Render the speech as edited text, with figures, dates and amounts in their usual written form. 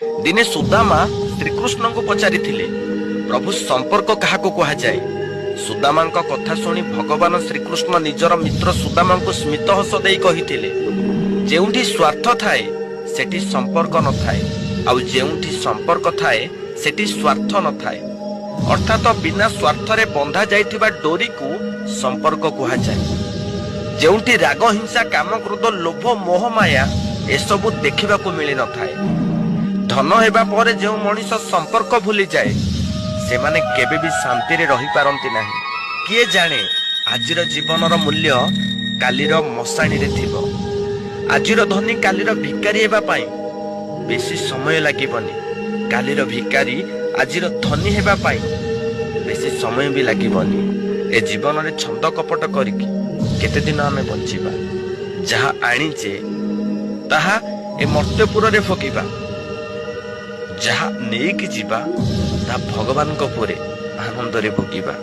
दिने सुदामा श्रीकृष्ण को पचारि प्रभु संपर्क क्या कहुए। सुदामा कथा शुणी भगवान श्रीकृष्ण निजर मित्र सुदामा को स्मित हस दे कही जेउठी स्वार्थ थाए सेठी संपर्क न थाए आउ जेउठी संपर्क थाए सेठी स्वार्थ न थाए। अर्थात बिना स्वार्थ रे बंधा जाइथिबा डोरी को संपर्क कहुए। जेउठी राग हिंसा काम क्रोध लोभ मोह माया एसबू देखा मिल न थाए। धन हेबा पर जो मनीष संपर्क भूली जाए से माने केबे भी शांति रे रही पारंती नाही। किए जाने आजिर जीवनर मूल्य कालीर मशाणी रे थिबो। आजिर धनी कालीर भिकारी हेबा पाई बेसी समय लागिबनी। कालीर भिकारी आजिर धनी हेबा पाई बेसी समय भी लागिबनी। ए जीवन रे छंद कपट करिकी केते दिन आमे बंचिबा। जहा आनीचे ताहा ए मर्त्यपुर रे फकीबा। जहा नेकी जीवा ता भगवान को पुरे आनंद रे भोगिबा।